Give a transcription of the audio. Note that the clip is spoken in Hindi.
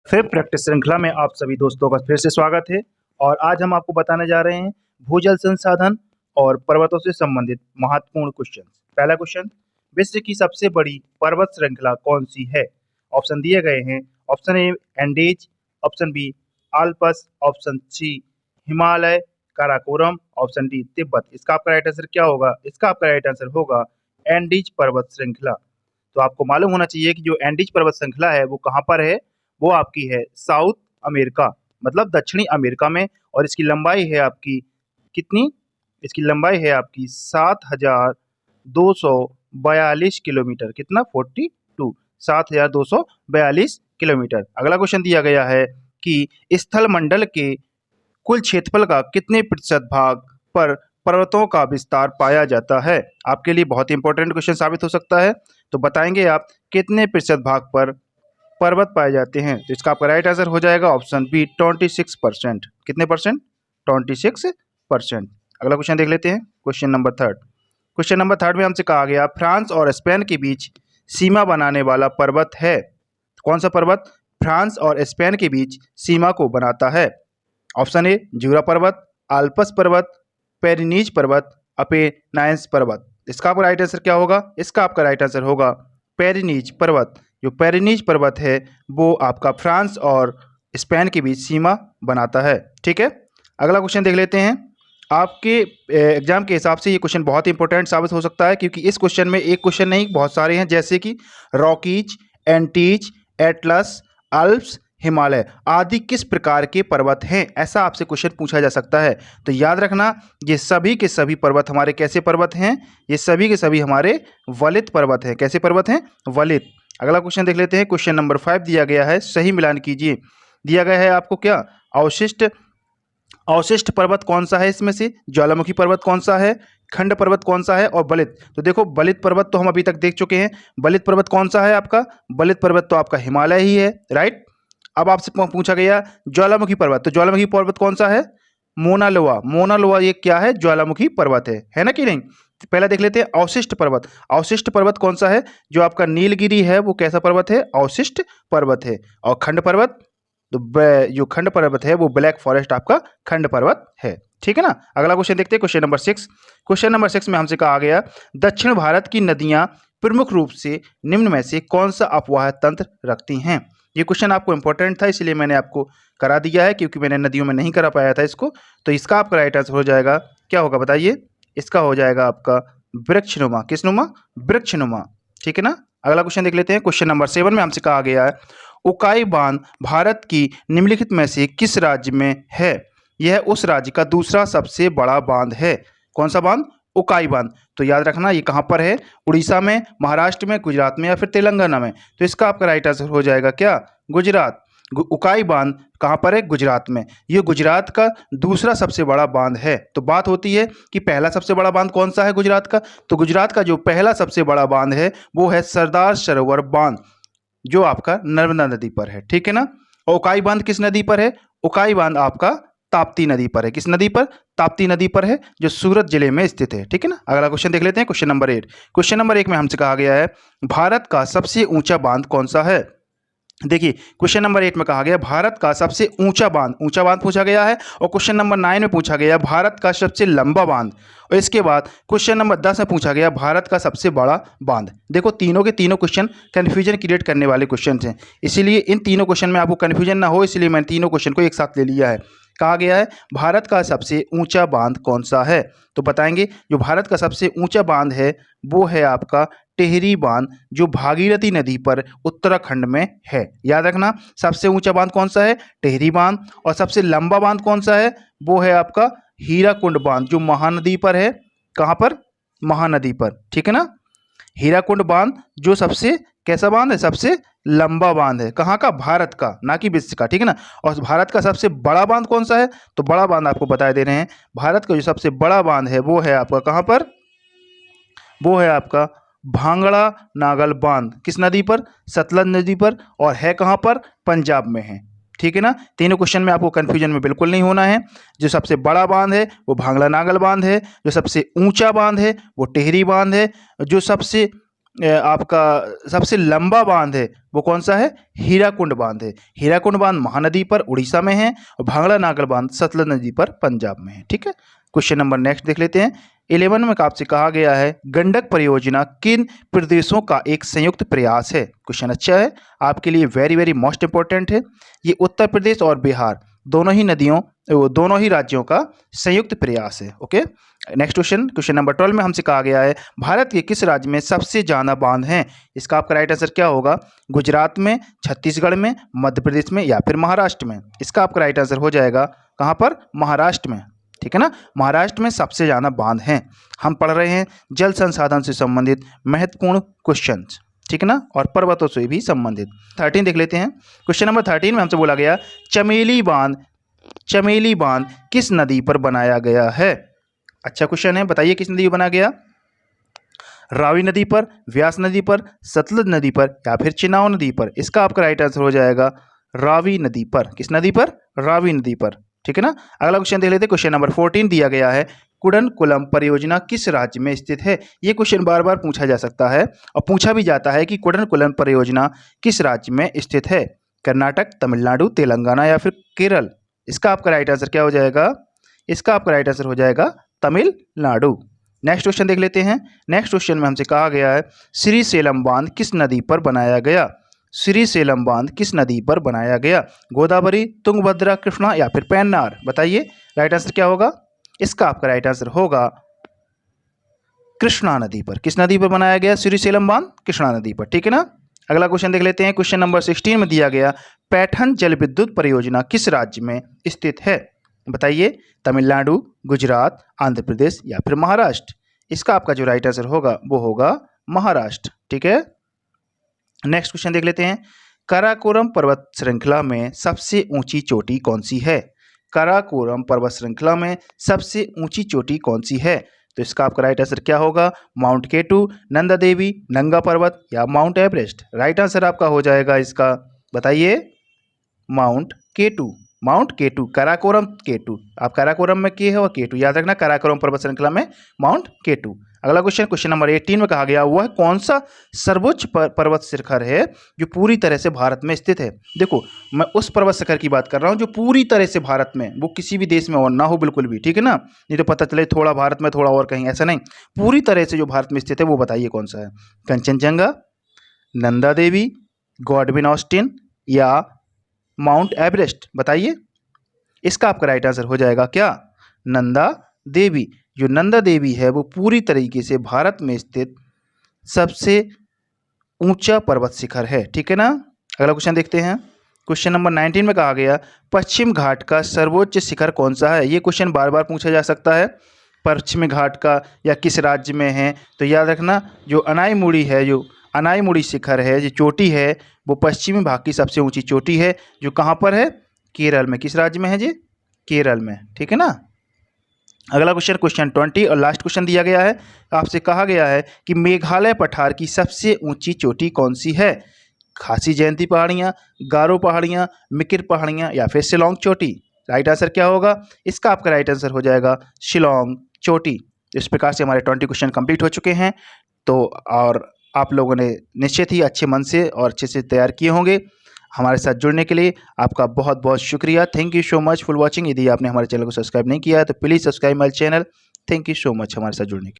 फिर प्रैक्टिस श्रृंखला में आप सभी दोस्तों का फिर से स्वागत है। और आज हम आपको बताने जा रहे हैं भूजल संसाधन और पर्वतों से संबंधित महत्वपूर्ण क्वेश्चन। पहला क्वेश्चन, विश्व की सबसे बड़ी पर्वत श्रृंखला कौन सी है? ऑप्शन दिए गए हैं। Option A Andes, option B Alps, option C Himalaya Karakoram, option D Tibet. इसका आपका राइट आंसर क्या होगा? इसका आपका राइट आंसर होगा एंडीज पर्वत श्रृंखला। तो आपको मालूम होना चाहिए कि जो एंडीज पर्वत श्रृंखला है वो कहाँ पर है। वो आपकी है साउथ अमेरिका, मतलब दक्षिणी अमेरिका में। और इसकी लंबाई है आपकी कितनी? इसकी लंबाई है आपकी 7,242 किलोमीटर। कितना? 42, 7,242 किलोमीटर। अगला क्वेश्चन दिया गया है कि स्थल मंडल के कुल क्षेत्रफल का कितने प्रतिशत भाग पर पर्वतों का विस्तार पाया जाता है? आपके लिए बहुत इंपॉर्टेंट क्वेश्चन साबित हो सकता है। तो बताएंगे आप कितने प्रतिशत भाग पर पर्वत पाए जाते हैं? तो इसका आपका राइट आंसर हो जाएगा ऑप्शन बी 26%। कितने परसेंट? 26%। अगला क्वेश्चन देख लेते हैं, question number third. Question number third में हमसे कहा गया फ्रांस और स्पेन के बीच सीमा बनाने वाला पर्वत है। कौन सा पर्वत फ्रांस और स्पेन के बीच सीमा को बनाता है? ऑप्शन ए जूरा पर्वत, आल्प्स पर्वत, पेरिनीज पर्वत, अपेनाइंस पर्वत। इसका आपका राइट आंसर क्या होगा? इसका आपका राइट आंसर होगा पेरिनीज पर्वत। जो पेरिनीज पर्वत है वो आपका फ्रांस और स्पेन के बीच सीमा बनाता है। ठीक है, अगला क्वेश्चन देख लेते हैं। आपके एग्जाम के हिसाब से ये क्वेश्चन बहुत इंपॉर्टेंट साबित हो सकता है, क्योंकि इस क्वेश्चन में एक क्वेश्चन नहीं बहुत सारे हैं, जैसे कि रॉकीज, एंटीज, एटलस, अल्प्स, हिमालय आदि किस प्रकार के पर्वत हैं, ऐसा आपसे क्वेश्चन पूछा जा सकता है। तो याद रखना, ये सभी के सभी पर्वत हमारे कैसे पर्वत हैं? ये सभी के सभी हमारे वलित पर्वत हैं। कैसे पर्वत हैं? वलित। अगला क्वेश्चन देख लेते हैं, क्वेश्चन नंबर 5 दिया गया है, सही मिलान कीजिए। दिया गया है आपको क्या? अवशिष्ट पर्वत कौन सा है इसमें से? ज्वालामुखी पर्वत कौन सा है? खंड पर्वत कौन सा है? और बलित। तो देखो, बलित पर्वत तो हम अभी तक देख चुके हैं। बलित पर्वत कौन सा है आपका? बलित पर्वत तो आपका हिमालय ही है, राइट। अब आपसे पूछा गया ज्वालामुखी पर्वत, तो ज्वालामुखी पर्वत कौन सा है? मोना लोआ। मोना लोआ ये क्या है? ज्वालामुखी पर्वत है ना कि नहीं? पहला देख लेते हैं अवशिष्ट पर्वत। अवशिष्ट पर्वत कौन सा है? जो आपका नीलगिरी है वो कैसा पर्वत है? अवशिष्ट पर्वत है। और खंड पर्वत, तो जो खंड पर्वत है वो ब्लैक फॉरेस्ट आपका खंड पर्वत है। ठीक है ना। अगला क्वेश्चन देखते हैं, क्वेश्चन नंबर 6। क्वेश्चन नंबर 6 में हमसे कहा गया दक्षिण भारत की नदियां प्रमुख रूप से निम्न में से कौन सा अपवाह तंत्र रखती हैं? ये क्वेश्चन आपको इंपॉर्टेंट था, इसलिए मैंने आपको करा दिया है, क्योंकि मैंने नदियों में नहीं करा पाया था इसको। तो इसका आपका राइट आंसर हो जाएगा, क्या होगा बताइए? इसका हो जाएगा आपका वृक्षनुमा। किसनुमा? वृक्षनुमा। ठीक है ना। अगला क्वेश्चन देख लेते हैं, क्वेश्चन नंबर 7 में हमसे कहा गया है उकाई बांध भारत की निम्नलिखित में से किस राज्य में है? यह उस राज्य का दूसरा सबसे बड़ा बांध है। कौन सा बांध? उकाई बांध। तो याद रखना ये कहाँ पर है? उड़ीसा में, महाराष्ट्र में, गुजरात में या फिर तेलंगाना में। तो इसका आपका राइट आंसर हो जाएगा क्या? गुजरात। उकाई बांध कहाँ पर है? गुजरात में। ये गुजरात का दूसरा सबसे बड़ा बांध है। तो बात होती है कि पहला सबसे बड़ा बांध कौन सा है गुजरात का? तो गुजरात का जो पहला सबसे बड़ा बांध है वो है सरदार सरोवर बांध, जो आपका नर्मदा नदी पर है। ठीक है ना। और उकाई बांध किस नदी पर है? उकाई बांध आपका ताप्ती नदी पर है। किस नदी पर? ताप्ती नदी पर है, जो सूरत जिले में स्थित है। ठीक है ना। अगला क्वेश्चन देख लेते हैं, क्वेश्चन नंबर 8। क्वेश्चन नंबर 1 में हमसे कहा गया है भारत का सबसे ऊंचा बांध कौन सा है? देखिए, क्वेश्चन नंबर 8 में कहा गया भारत का सबसे ऊंचा बांध पूछा गया है। और क्वेश्चन नंबर 9 में पूछा गया भारत का सबसे लंबा बांध। और इसके बाद क्वेश्चन नंबर 10 में पूछा गया भारत का सबसे बड़ा बांध। देखो, तीनों के तीनों क्वेश्चन कन्फ्यूजन क्रिएट करने वाले क्वेश्चन हैं, इसीलिए इन तीनों क्वेश्चन में आपको कन्फ्यूजन ना हो, इसलिए मैंने तीनों क्वेश्चन को एक साथ ले लिया है। कहा गया है भारत का सबसे ऊंचा बांध कौन सा है? तो बताएंगे, जो भारत का सबसे ऊंचा बांध है वो है आपका टिहरी बांध, जो भागीरथी नदी पर उत्तराखंड में है। याद रखना, सबसे ऊंचा बांध कौन सा है? टिहरी बांध। और सबसे लंबा बांध कौन सा है? वो है आपका हीराकुंड बांध, जो महानदी पर है। कहाँ पर? महानदी पर। ठीक है ना। हीराकुंड बांध जो सबसे कैसा बांध है? सबसे लंबा बांध है। कहाँ का? भारत का, ना कि विश्व का। ठीक है ना। और भारत का सबसे बड़ा बांध कौन सा है? तो बड़ा बांध आपको बता दे रहे हैं, भारत का जो सबसे बड़ा बांध है वो है आपका कहाँ पर? वो है आपका भांगड़ा नागल बांध। किस नदी पर? सतलज नदी पर। और है कहाँ पर? पंजाब में है। ठीक है ना। तीनों क्वेश्चन में आपको कंफ्यूजन में बिल्कुल नहीं होना है। जो सबसे बड़ा बांध है वो भांगड़ा नागल बांध है, जो सबसे ऊंचा बांध है वो टिहरी बांध है, जो सबसे आपका सबसे लंबा बांध है वो कौन सा है? हीराकुंड बांध है। हीराकुंड बांध महानदी पर उड़ीसा में है और भांगड़ा नागल बांध सतलज नदी पर पंजाब में है। ठीक है, क्वेश्चन नंबर नेक्स्ट देख लेते हैं। 11 में आपसे कहा गया है गंडक परियोजना किन प्रदेशों का एक संयुक्त प्रयास है? क्वेश्चन अच्छा है आपके लिए, वेरी वेरी मोस्ट इंपॉर्टेंट है। ये उत्तर प्रदेश और बिहार दोनों ही राज्यों का संयुक्त प्रयास है। Okay, next question, question number 12 में हमसे कहा गया है भारत के किस राज्य में सबसे ज्यादा बांध हैं? इसका आपका राइट आंसर क्या होगा? गुजरात में, छत्तीसगढ़ में, मध्य प्रदेश में या फिर महाराष्ट्र में? इसका आपका राइट आंसर हो जाएगा कहाँ पर? महाराष्ट्र में। ठीक है ना, महाराष्ट्र में सबसे ज़्यादा बांध हैं। हम पढ़ रहे हैं जल संसाधन से संबंधित महत्वपूर्ण क्वेश्चन, ठीक है ना, और पर्वतों से भी संबंधित। 13 देख लेते हैं। क्वेश्चन नंबर 13 में हमसे बोला गया चमेली बांध किस नदी पर बनाया गया है? अच्छा क्वेश्चन है, बताइए किस नदी पर बनाया गया? रावी नदी पर, व्यास नदी पर, सतलज नदी पर या फिर चिनाव नदी पर? इसका आपका राइट आंसर हो जाएगा रावी नदी पर। किस नदी पर? रावी नदी पर। ठीक है ना, अगला क्वेश्चन देख लेते हैं। क्वेश्चन नंबर 14 दिया गया है कुडनकुलम परियोजना किस राज्य में स्थित है? ये क्वेश्चन बार बार पूछा जा सकता है और पूछा भी जाता है कि कुडनकुलम परियोजना किस राज्य में स्थित है? कर्नाटक, तमिलनाडु, तेलंगाना या फिर केरल? इसका आपका राइट आंसर क्या हो जाएगा? इसका आपका राइट आंसर हो जाएगा तमिलनाडु। नेक्स्ट क्वेश्चन देख लेते हैं। नेक्स्ट क्वेश्चन में हमसे कहा गया है श्रीशैलम बांध किस नदी पर बनाया गया? श्रीशैलम बांध किस नदी पर बनाया गया? गोदावरी, तुंगभद्रा, कृष्णा या फिर पेन्नार? बताइए राइट आंसर क्या होगा? इसका आपका राइट आंसर होगा कृष्णा नदी पर। किस नदी पर बनाया गया श्रीशैलम बांध? कृष्णा नदी पर। ठीक है ना, अगला क्वेश्चन देख लेते हैं। क्वेश्चन नंबर 16 में दिया गया पैठन जल विद्युत परियोजना किस राज्य में स्थित है? बताइए, तमिलनाडु, गुजरात, आंध्र प्रदेश या फिर महाराष्ट्र? इसका आपका जो राइट आंसर होगा वो होगा महाराष्ट्र। ठीक है, नेक्स्ट क्वेश्चन देख लेते हैं। काराकोरम पर्वत श्रृंखला में सबसे ऊंची चोटी कौन सी है? काराकोरम पर्वत श्रृंखला में सबसे ऊंची चोटी कौन सी है? तो इसका आपका राइट आंसर क्या होगा? माउंट केटू, नंदा देवी, नंगा पर्वत या माउंट एवरेस्ट? राइट आंसर आपका हो जाएगा इसका, बताइए, माउंट केटू। माउंट केटू, काराकोरम केटू। आप काराकोरम में के हो केटू, याद रखना, काराकोरम पर्वत श्रृंखला में माउंट केटू। अगला क्वेश्चन, क्वेश्चन नंबर 18 में कहा गया वह कौन सा सर्वोच्च पर्वत शिखर है जो पूरी तरह से भारत में स्थित है? देखो, मैं उस पर्वत शिखर की बात कर रहा हूँ जो पूरी तरह से भारत में, वो किसी भी देश में और ना हो बिल्कुल भी। ठीक है ना, नहीं तो पता चले थोड़ा भारत में थोड़ा और कहीं, ऐसा नहीं, पूरी तरह से जो भारत में स्थित है वो बताइए कौन सा है? कंचनजंगा, नंदा देवी, गॉडविन ऑस्टिन या माउंट एवरेस्ट? बताइए, इसका आपका राइट आंसर हो जाएगा क्या? नंदा देवी। जो नंदा देवी है वो पूरी तरीके से भारत में स्थित सबसे ऊंचा पर्वत शिखर है। ठीक है ना, अगला क्वेश्चन देखते हैं। क्वेश्चन नंबर 19 में कहा गया पश्चिम घाट का सर्वोच्च शिखर कौन सा है? ये क्वेश्चन बार बार पूछा जा सकता है, पश्चिमी घाट का या किस राज्य में है? तो याद रखना, जो अनाईमुड़ी है, जो अनाईमुड़ी शिखर है, जो चोटी है, वो पश्चिमी भाग की सबसे ऊंची चोटी है, जो कहाँ पर है? केरल में। किस राज्य में है जी? केरल में। ठीक है ना, अगला क्वेश्चन, क्वेश्चन 20 और लास्ट क्वेश्चन दिया गया है। आपसे कहा गया है कि मेघालय पठार की सबसे ऊंची चोटी कौन सी है? खासी जयंती पहाड़ियाँ, गारो पहाड़ियाँ, मिकिर पहाड़ियाँ या फिर शिलोंग चोटी? राइट आंसर क्या होगा? इसका आपका राइट आंसर हो जाएगा शिलोंग चोटी। इस प्रकार से हमारे 20 क्वेश्चन कंप्लीट हो चुके हैं। तो और आप लोगों ने निश्चित ही अच्छे मन से और अच्छे से तैयार किए होंगे। हमारे साथ जुड़ने के लिए आपका बहुत बहुत शुक्रिया। Thank you so much for watching. यदि आपने हमारे चैनल को सब्सक्राइब नहीं किया है तो please subscribe my channel. Thank you so much हमारे साथ जुड़ने के लिए।